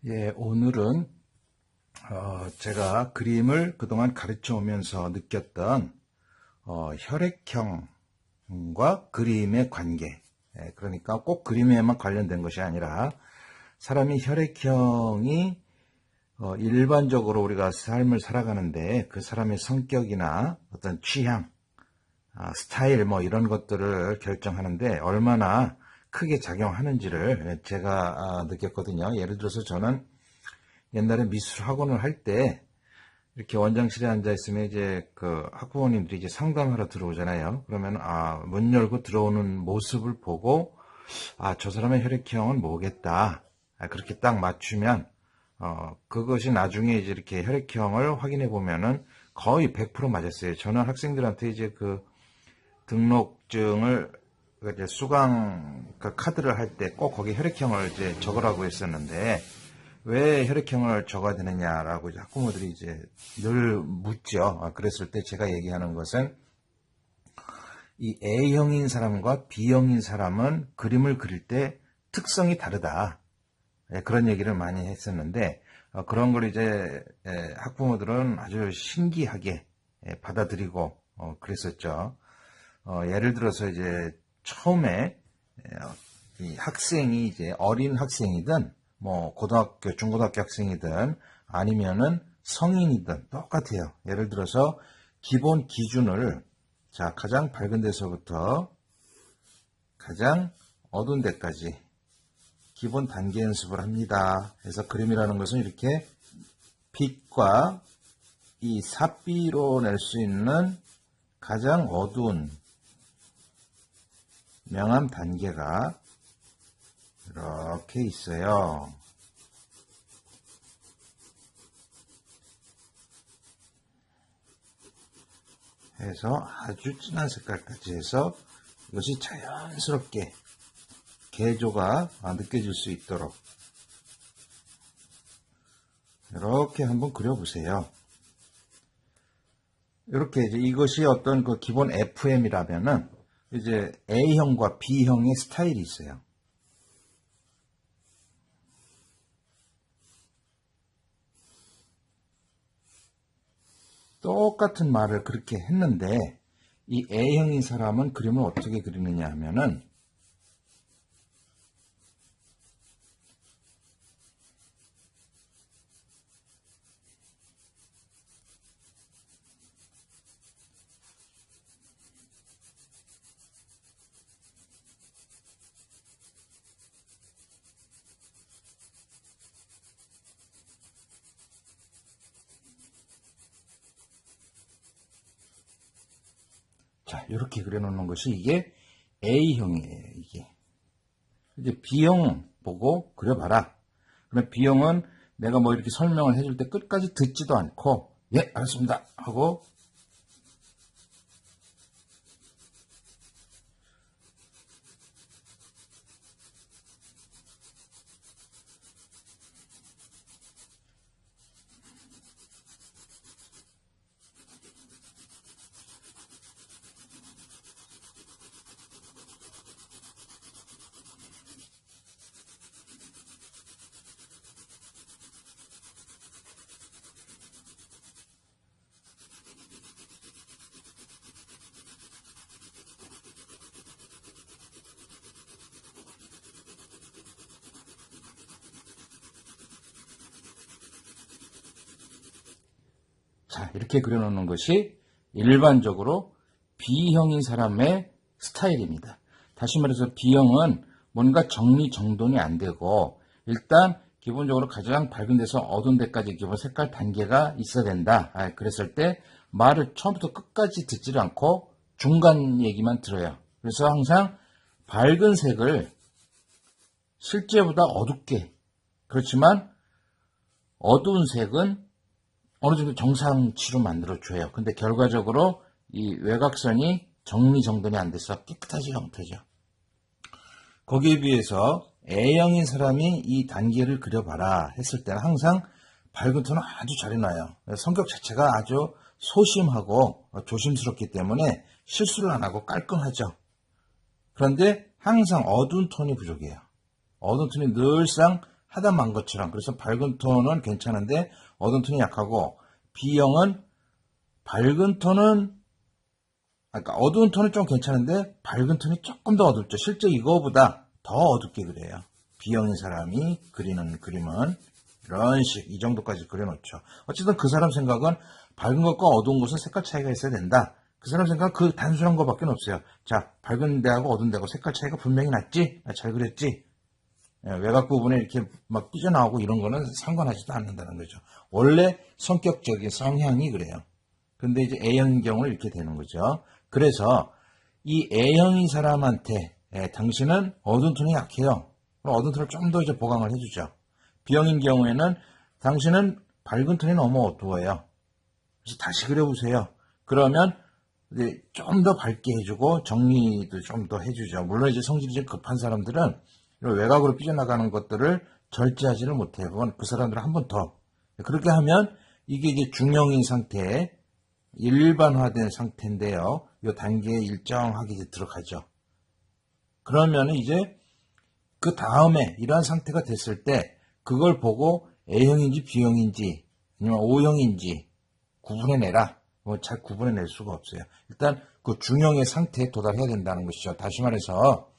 예, 오늘은 제가 그림을 그동안 가르쳐 오면서 느꼈던 혈액형과 그림의 관계. 그러니까 꼭 그림에만 관련된 것이 아니라 사람이 혈액형이 일반적으로 우리가 삶을 살아가는데 그 사람의 성격이나 어떤 취향, 스타일 뭐 이런 것들을 결정하는데 얼마나 크게 작용하는지를 제가 느꼈거든요. 예를 들어서 저는 옛날에 미술 학원을 할 때 이렇게 원장실에 앉아 있으면 이제 그 학부모님들이 이제 상담하러 들어오잖아요. 그러면 문 열고 들어오는 모습을 보고 저 사람의 혈액형은 뭐겠다. 그렇게 딱 맞추면 그것이 나중에 이제 이렇게 혈액형을 확인해 보면은 거의 100% 맞았어요. 저는 학생들한테 이제 그 등록증을 이제 수강 그 카드를 할 때 꼭 거기 혈액형을 이제 적으라고 했었는데 왜 혈액형을 적어야 되느냐라고 이제 학부모들이 이제 늘 묻죠. 그랬을 때 제가 얘기하는 것은 이 A형인 사람과 B형인 사람은 그림을 그릴 때 특성이 다르다. 그런 얘기를 많이 했었는데 그런 걸 이제 학부모들은 아주 신기하게 받아들이고 그랬었죠. 예를 들어서 이제 처음에 이 학생이 이제 어린 학생이든 뭐 고등학교, 중고등학교 학생이든 아니면은 성인이든 똑같아요. 예를 들어서 기본 기준을 가장 밝은 데서부터 가장 어두운 데까지 기본 단계 연습을 합니다. 그래서 그림이라는 것은 이렇게 빛과 이 삽비로 낼 수 있는 가장 어두운 명암 단계가 이렇게 있어요. 해서 아주 진한 색깔까지 해서 이것이 자연스럽게 개조가 느껴질 수 있도록 이렇게 한번 그려보세요. 이렇게 이제 이것이 어떤 그 기본 FM이라면은 이제 A형과 B형의 스타일이 있어요. 똑같은 말을 그렇게 했는데 이 A형인 사람은 그림을 어떻게 그리느냐 하면은 이렇게 그려놓는 것이 이게 A형이에요. 이게 이제 B형 보고 그려봐라. 그러면 B형은 내가 뭐 이렇게 설명을 해줄 때 끝까지 듣지도 않고 예 알았습니다 하고 이렇게 그려놓는 것이 일반적으로 B형인 사람의 스타일입니다. 다시 말해서 B형은 뭔가 정리정돈이 안 되고 일단 기본적으로 가장 밝은 데서 어두운 데까지 기본 색깔 단계가 있어야 된다. 그랬을 때 말을 처음부터 끝까지 듣지를 않고 중간 얘기만 들어요. 그래서 항상 밝은 색을 실제보다 어둡게, 그렇지만 어두운 색은 어느 정도 정상치로 만들어줘요. 근데 결과적으로 이 외곽선이 정리정돈이 안 돼서 깨끗하지 않죠. 거기에 비해서 A형인 사람이 이 단계를 그려봐라 했을 때는 항상 밝은 톤을 아주 잘 해놔요. 성격 자체가 아주 소심하고 조심스럽기 때문에 실수를 안 하고 깔끔하죠. 그런데 항상 어두운 톤이 부족해요. 어두운 톤이 늘상 하다 만 것처럼. 그래서 밝은 톤은 괜찮은데 어두운 톤이 약하고, B형은 밝은 톤은 그러니까 어두운 톤은 좀 괜찮은데 밝은 톤이 조금 더 어둡죠. 실제 이거보다 더 어둡게 그려요. B형인 사람이 그리는 그림은 이런 이 정도까지 그려놓죠. 어쨌든 그 사람 생각은 밝은 것과 어두운 것은 색깔 차이가 있어야 된다. 그 사람 생각은 그 단순한 것밖에 없어요. 자, 밝은 데하고 어두운 데하고 색깔 차이가 분명히 났지? 잘 그렸지? 외곽 부분에 이렇게 막 삐져나오고 이런 거는 상관하지도 않는다는 거죠. 원래 성격적인 성향이 그래요. 근데 이제 A형인 경우는 이렇게 되는 거죠. 그래서 이 A형인 사람한테 당신은 어두운 톤이 약해요. 그럼 어두운 톤을 좀 더 이제 보강을 해주죠. B형인 경우에는 당신은 밝은 톤이 너무 어두워요. 그래서 다시 그려보세요. 그러면 이제 좀 더 밝게 해주고 정리도 좀 더 해주죠. 물론 이제 성질이 좀 급한 사람들은 이런 외곽으로 삐져나가는 것들을 절제하지를 못해요. 그건 그 사람들은 한 번 더. 그렇게 하면 이게 이제 중형인 상태에 일반화된 상태인데요. 이 단계에 일정하게 이제 들어가죠. 그러면 이제 그 다음에 이러한 상태가 됐을 때 그걸 보고 A형인지 B형인지 아니면 O형인지 구분해내라. 뭐 잘 구분해낼 수가 없어요. 일단 그 중형의 상태에 도달해야 된다는 것이죠. 다시 말해서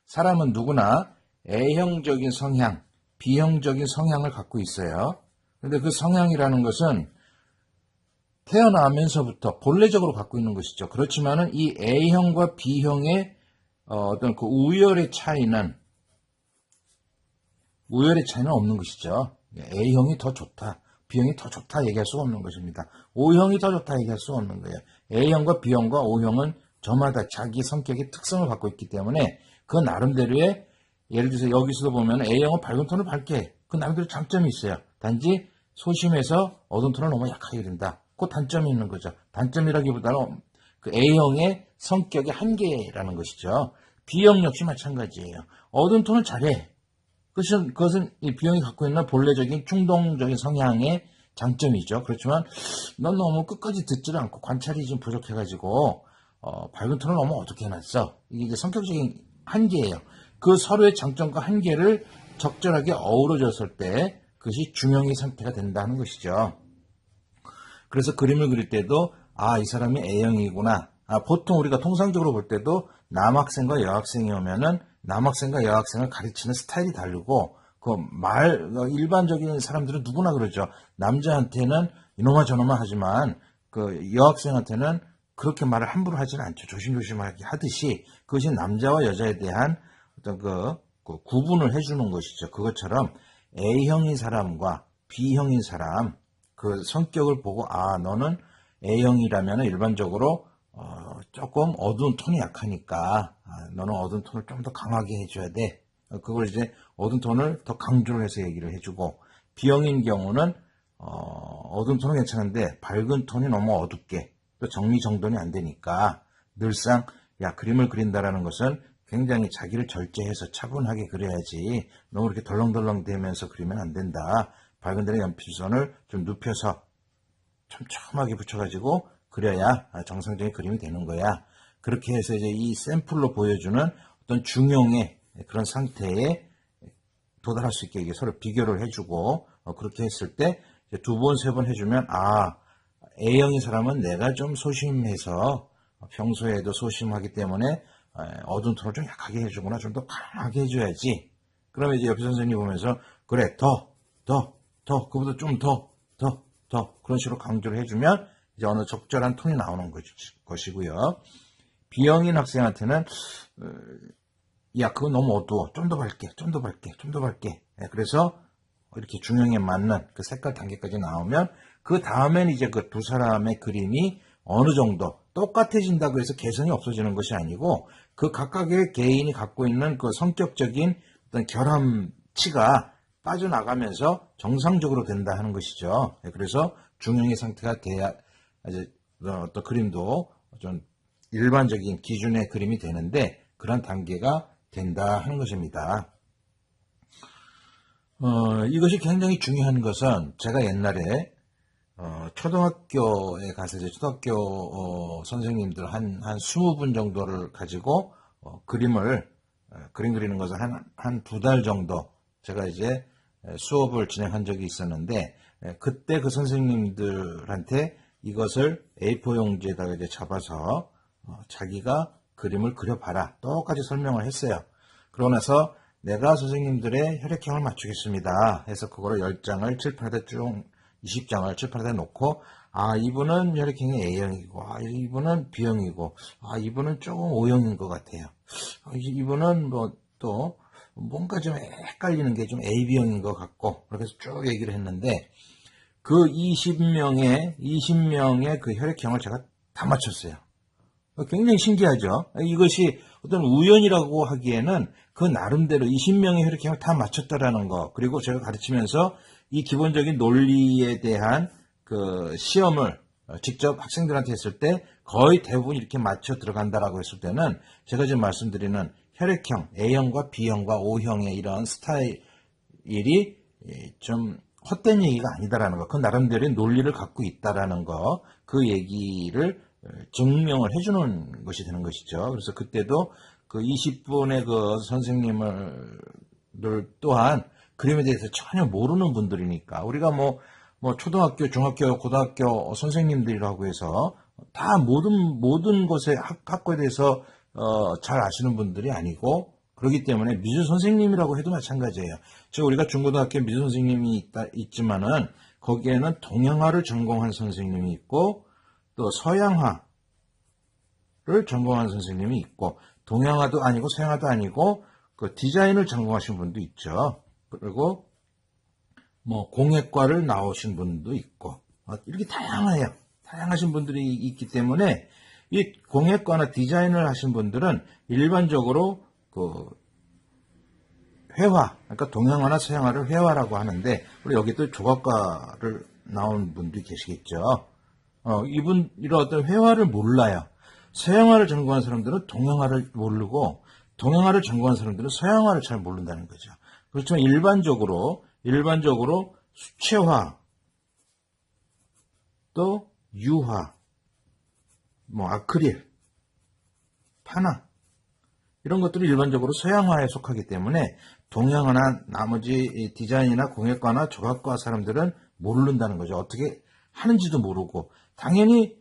사람은 누구나 A형적인 성향, B형적인 성향을 갖고 있어요. 그런데 그 성향이라는 것은 태어나면서부터 본래적으로 갖고 있는 것이죠. 그렇지만은 이 A형과 B형의 어떤 그 우열의 차이는 없는 것이죠. A형이 더 좋다, B형이 더 좋다 얘기할 수가 없는 것입니다. O형이 더 좋다 얘기할 수가 없는 거예요. A형과 B형과 O형은 저마다 자기 성격의 특성을 갖고 있기 때문에 그 나름대로의 예를 들어서 여기서도 보면 A형은 밝은 톤을 밝게 해. 그 나름대로 장점이 있어요. 단지 소심해서 어두운 톤을 너무 약하게 된다. 그 단점이 있는 거죠. 단점이라기보다는 그 A형의 성격의 한계라는 것이죠. B형 역시 마찬가지예요. 어두운 톤을 잘해. 그것은 이 B형이 갖고 있는 본래적인 충동적인 성향의 장점이죠. 그렇지만 넌 너무 끝까지 듣지를 않고 관찰이 좀 부족해가지고 밝은 톤을 너무 어둡게 해놨어. 이게 이제 성격적인 한계예요. 그 서로의 장점과 한계를 적절하게 어우러졌을 때 그것이 중형의 상태가 된다는 것이죠. 그래서 그림을 그릴 때도 이 사람이 A형이구나. 보통 우리가 통상적으로 볼 때도 남학생과 여학생이 오면은 남학생과 여학생을 가르치는 스타일이 다르고 일반적인 사람들은 누구나 그러죠. 남자한테는 이놈아 저놈아 하지만 그 여학생한테는 그렇게 말을 함부로 하지는 않죠. 조심조심하게 하듯이 그것이 남자와 여자에 대한 어떤 그 구분을 해주는 것이죠. 그것처럼 A형인 사람과 B형인 사람 그 성격을 보고 너는 A형이라면 일반적으로 조금 어두운 톤이 약하니까 너는 어두운 톤을 좀 더 강하게 해줘야 돼. 그걸 이제 어두운 톤을 더 강조를 해서 얘기를 해주고 B형인 경우는 어두운 톤은 괜찮은데 밝은 톤이 너무 어둡게 또 정리정돈이 안 되니까 늘상 그림을 그린다라는 것은 굉장히 자기를 절제해서 차분하게 그려야지 너무 이렇게 덜렁덜렁 대면서 그리면 안 된다. 밝은 데는 연필선을 좀 눕혀서 촘촘하게 붙여가지고 그려야 정상적인 그림이 되는 거야. 그렇게 해서 이제 이 샘플로 보여주는 어떤 중형의 그런 상태에 도달할 수 있게 서로 비교를 해주고 그렇게 했을 때 두 번, 세 번 해주면 A형인 사람은 내가 좀 소심해서 평소에도 소심하기 때문에 어두운 톤을 좀 약하게 해주거나 좀 더 강하게 해줘야지. 그러면 이제 옆에 선생님이 보면서 그래 더 그보다 좀 더 그런 식으로 강조를 해주면 이제 어느 적절한 톤이 나오는 것이고요. B형인 학생한테는 그거 너무 어두워. 좀 더 밝게. 그래서 이렇게 중형에 맞는 그 색깔 단계까지 나오면 그 다음엔 이제 그 두 사람의 그림이 어느 정도 똑같아진다고 해서 개성이 없어지는 것이 아니고 그 각각의 개인이 갖고 있는 그 성격적인 어떤 결함치가 빠져나가면서 정상적으로 된다 하는 것이죠. 그래서 중형의 상태가 돼야 이제 어떤 그림도 좀 일반적인 기준의 그림이 되는데 그런 단계가 된다 하는 것입니다. 이것이 굉장히 중요한 것은 제가 옛날에 초등학교에 가서 이제 초등학교 선생님들 한 20분 정도를 가지고 그림 그리는 것을 한 두 달 정도 제가 이제 수업을 진행한 적이 있었는데 그때 그 선생님들한테 이것을 A4 용지에다가 이제 잡아서 자기가 그림을 그려봐라. 똑같이 설명을 했어요. 그러고 나서 내가 선생님들의 혈액형을 맞추겠습니다. 해서 그거를 10장을 칠판에다 쭉 20장을 칠판에다 놓고 이분은 혈액형이 A형이고 이분은 B형이고 이분은 조금 O형인 것 같아요. 이분은 뭐 또 뭔가 좀 헷갈리는 게 좀 AB형인 것 같고 그래서 쭉 얘기를 했는데 그 20명의 그 혈액형을 제가 다 맞췄어요. 굉장히 신기하죠. 이것이 어떤 우연이라고 하기에는 그 나름대로 20명의 혈액형을 다 맞췄다라는 거, 그리고 제가 가르치면서 이 기본적인 논리에 대한 그 시험을 직접 학생들한테 했을 때 거의 대부분 이렇게 맞춰 들어간다라고 했을 때는 제가 지금 말씀드리는 혈액형, A형과 B형과 O형의 이런 스타일이 좀 헛된 얘기가 아니다라는 거, 그 나름대로의 논리를 갖고 있다라는 거, 그 얘기를 증명을 해주는 것이 되는 것이죠. 그래서 그때도 그 20분의 그 선생님들 또한 그림에 대해서 전혀 모르는 분들이니까 우리가 뭐 초등학교, 중학교, 고등학교 선생님들이라고 해서 다 모든 것에 학과에 대해서 잘 아시는 분들이 아니고 그렇기 때문에 미술 선생님이라고 해도 마찬가지예요. 즉 우리가 중고등학교 미술 선생님이 있지만은 거기에는 동양화를 전공한 선생님이 있고 또 서양화를 전공한 선생님이 있고 동양화도 아니고 서양화도 아니고 그 디자인을 전공하신 분도 있죠. 그리고 뭐 공예과를 나오신 분도 있고 이렇게 다양해요. 다양하신 분들이 있기 때문에 이 공예과나 디자인을 하신 분들은 일반적으로 그 회화, 그러니까 동양화나 서양화를 회화라고 하는데 우리 여기 또 조각과를 나온 분들이 계시겠죠. 이런 어떤 회화를 몰라요. 서양화를 전공한 사람들은 동양화를 모르고 동양화를 전공한 사람들은 서양화를 잘 모른다는 거죠. 그렇지만 일반적으로 수채화, 또 유화, 뭐 아크릴, 파나 이런 것들이 일반적으로 서양화에 속하기 때문에 동양화나 나머지 디자인이나 공예과나 조각과 사람들은 모른다는 거죠. 어떻게 하는지도 모르고 당연히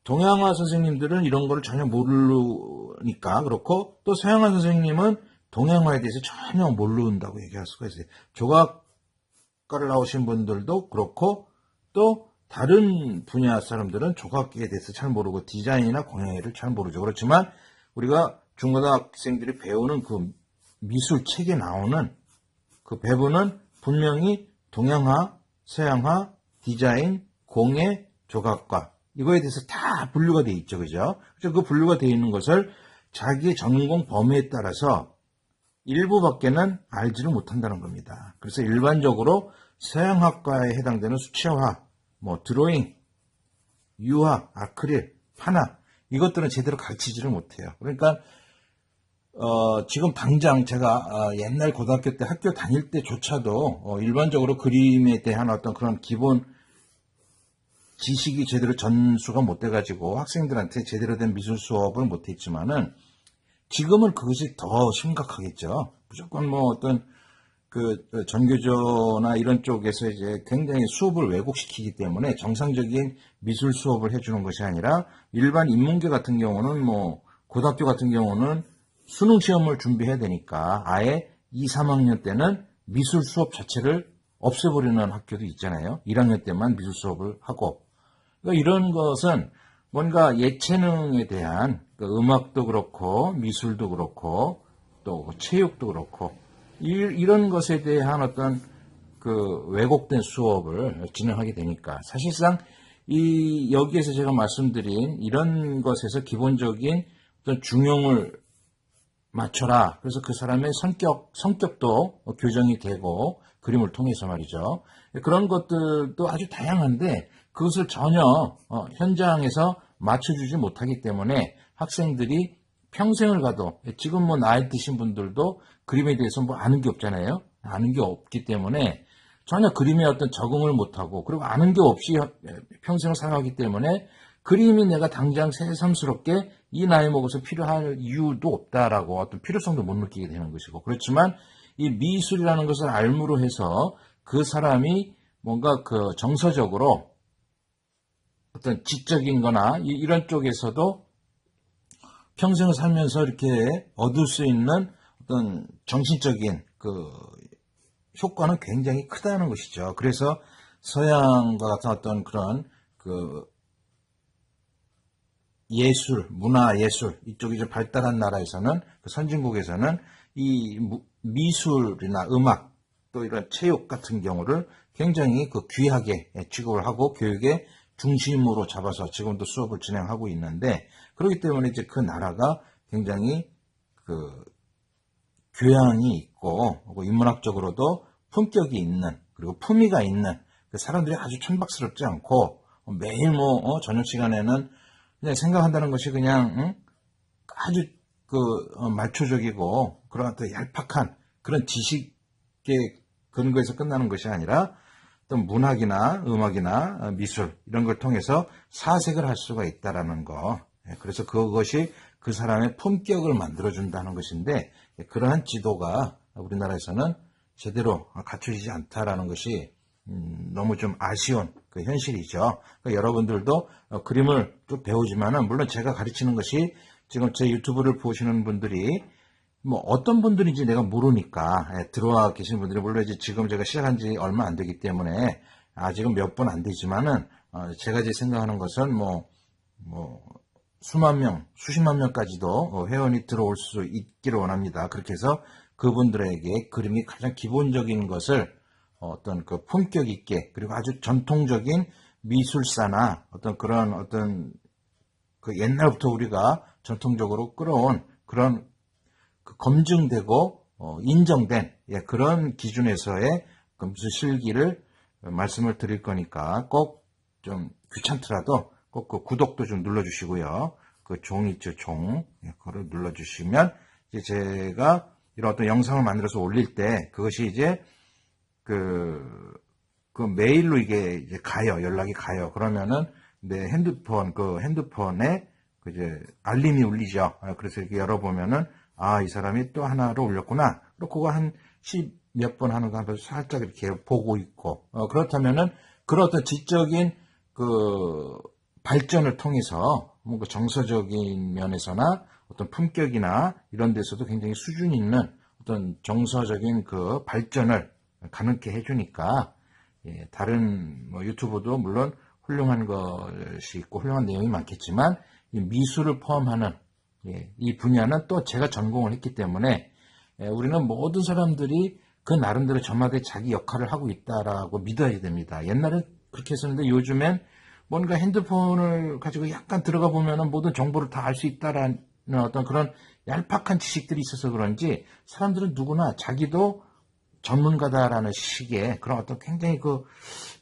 동양화 선생님들은 이런 거를 전혀 모르니까 그렇고 또 서양화 선생님은 동양화에 대해서 전혀 모른다고 얘기할 수가 있어요. 조각과를 나오신 분들도 그렇고 또 다른 분야 사람들은 조각에 대해서 잘 모르고 디자인이나 공예를 잘 모르죠. 그렇지만 우리가 중고등학생들이 배우는 그 미술 책에 나오는 그 배분은 분명히 동양화, 서양화, 디자인, 공예, 조각과 이거에 대해서 다 분류가 되어 있죠. 그죠? 그래서 그 분류가 되어 있는 것을 자기의 전공 범위에 따라서 일부밖에는 알지를 못한다는 겁니다. 그래서 일반적으로 서양학과에 해당되는 수채화, 뭐 드로잉, 유화, 아크릴, 파나 이것들은 제대로 가르치지를 못해요. 그러니까 지금 당장 제가 옛날 고등학교 때 학교 다닐 때조차도 일반적으로 그림에 대한 어떤 그런 기본 지식이 제대로 전수가 못 돼가지고 학생들한테 제대로 된 미술 수업을 못했지만은 지금은 그것이 더 심각하겠죠. 무조건 뭐 어떤 그 전교조나 이런 쪽에서 이제 굉장히 수업을 왜곡시키기 때문에 정상적인 미술 수업을 해주는 것이 아니라 일반 인문계 같은 경우는 뭐 고등학교 같은 경우는 수능 시험을 준비해야 되니까 아예 2, 3학년 때는 미술 수업 자체를 없애버리는 학교도 있잖아요. 1학년 때만 미술 수업을 하고 그러니까 이런 것은 뭔가 예체능에 대한 음악도 그렇고 미술도 그렇고 또 체육도 그렇고 이런 것에 대한 어떤 그 왜곡된 수업을 진행하게 되니까 사실상 여기에서 제가 말씀드린 이런 것에서 기본적인 어떤 중용을 맞춰라. 그래서 그 사람의 성격도 교정이 되고 그림을 통해서 말이죠. 그런 것들도 아주 다양한데 그것을 전혀 현장에서 맞춰주지 못하기 때문에 학생들이 평생을 가도 지금 뭐 나이 드신 분들도 그림에 대해서 뭐 아는 게 없잖아요. 아는 게 없기 때문에 전혀 그림에 어떤 적응을 못하고 그리고 아는 게 없이 평생을 살아가기 때문에 그림이 내가 당장 새삼스럽게 이 나이 먹어서 필요할 이유도 없다라고 어떤 필요성도 못 느끼게 되는 것이고 그렇지만 이 미술이라는 것을 알무로 해서 그 사람이 뭔가 그 정서적으로 어떤 지적인 거나 이런 쪽에서도 평생을 살면서 이렇게 얻을 수 있는 어떤 정신적인 그 효과는 굉장히 크다는 것이죠. 그래서 서양과 같은 어떤 그런 그 예술, 문화 예술 이쪽이 좀 발달한 나라에서는 그 선진국에서는 이 미술이나 음악 또 이런 체육 같은 경우를 굉장히 그 귀하게 취급을 하고 교육의 중심으로 잡아서 지금도 수업을 진행하고 있는데 그렇기 때문에 이제 그 나라가 굉장히 그 교양이 있고 인문학적으로도 품격이 있는 그리고 품위가 있는 그 사람들이 아주 천박스럽지 않고 매일 저녁 시간에는 그냥 생각한다는 것이 그냥 아주 그 말초적이고 그런 어떤 얄팍한 그런 지식의 근거에서 끝나는 것이 아니라 어떤 문학이나 음악이나 미술 이런 걸 통해서 사색을 할 수가 있다라는 거. 그래서 그것이 그 사람의 품격을 만들어준다는 것인데 그러한 지도가 우리나라에서는 제대로 갖춰지지 않다라는 것이 너무 좀 아쉬운 그 현실이죠. 그러니까 여러분들도 그림을 좀 배우지만은 물론 제가 가르치는 것이 지금 제 유튜브를 보시는 분들이 뭐 어떤 분들인지 내가 모르니까 들어와 계시는 분들이 물론 이제 지금 제가 시작한 지 얼마 안 되기 때문에 아직은 몇 분 안 되지만은 제가 이제 생각하는 것은 뭐 수만 명, 수십만 명까지도 회원이 들어올 수 있기를 원합니다. 그렇게 해서 그분들에게 그림이 가장 기본적인 것을 어떤 그 품격 있게 그리고 아주 전통적인 미술사나 어떤 그런 어떤 그 옛날부터 우리가 전통적으로 끌어온 그런 그 검증되고 인정된 그런 기준에서의 그 미술 실기를 말씀을 드릴 거니까 꼭 좀 귀찮더라도 꼭 그 구독도 좀 눌러주시고요. 그 종 있죠, 종. 그걸 눌러주시면 이제 제가 이런 어떤 영상을 만들어서 올릴 때 그것이 이제 그 메일로 이게 이제 가요. 연락이 가요. 그러면은 내 핸드폰에 그 이제 알림이 울리죠. 그래서 이렇게 열어보면은 이 사람이 또 하나를 올렸구나. 그리고 그거 한 10몇 번 하는 거 한번 살짝 이렇게 보고 있고 그렇다면은 그런 어떤 지적인 그 발전을 통해서 뭔가 정서적인 면에서나 어떤 품격이나 이런 데서도 굉장히 수준 있는 어떤 정서적인 그 발전을 가능케 해주니까 다른 유튜브도 물론 훌륭한 것이 있고 훌륭한 내용이 많겠지만 이 미술을 포함하는 이 분야는 또 제가 전공을 했기 때문에 우리는 모든 사람들이 그 나름대로 저마다의 자기 역할을 하고 있다라고 믿어야 됩니다. 옛날엔 그렇게 했었는데 요즘엔 뭔가 핸드폰을 가지고 약간 들어가 보면은 모든 정보를 다 알 수 있다라는 어떤 그런 얄팍한 지식들이 있어서 그런지 사람들은 누구나 자기도 전문가다라는 식의 그런 어떤 굉장히 그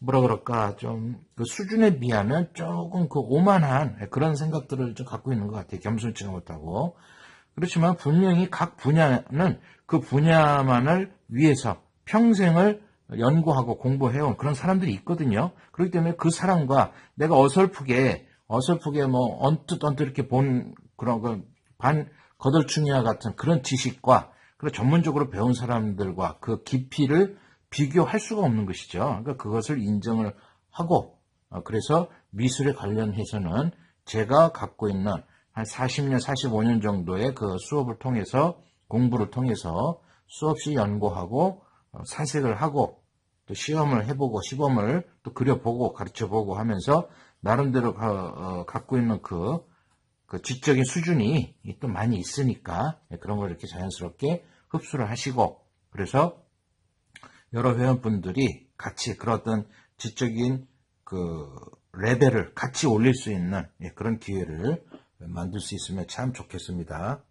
뭐라 그럴까 좀 그 수준에 비하면 조금 그 오만한 그런 생각들을 좀 갖고 있는 것 같아요. 겸손치가 못하고. 그렇지만 분명히 각 분야는 그 분야만을 위해서 평생을 연구하고 공부해온 그런 사람들이 있거든요. 그렇기 때문에 그 사람과 내가 어설프게 뭐 언뜻 이렇게 본 그런 반 거덜충이와 같은 그런 지식과 그리고 전문적으로 배운 사람들과 그 깊이를 비교할 수가 없는 것이죠. 그러니까 그것을 인정을 하고 그래서 미술에 관련해서는 제가 갖고 있는 한 40년, 45년 정도의 그 수업을 통해서 공부를 통해서 수없이 연구하고 사색을 하고 또 시험을 해보고 시범을 또 그려보고 가르쳐보고 하면서 나름대로 갖고 있는 그 지적인 수준이 또 많이 있으니까 그런 걸 이렇게 자연스럽게 흡수를 하시고 그래서 여러 회원분들이 같이 그런 어떤 지적인 그 레벨을 같이 올릴 수 있는 그런 기회를 만들 수 있으면 참 좋겠습니다.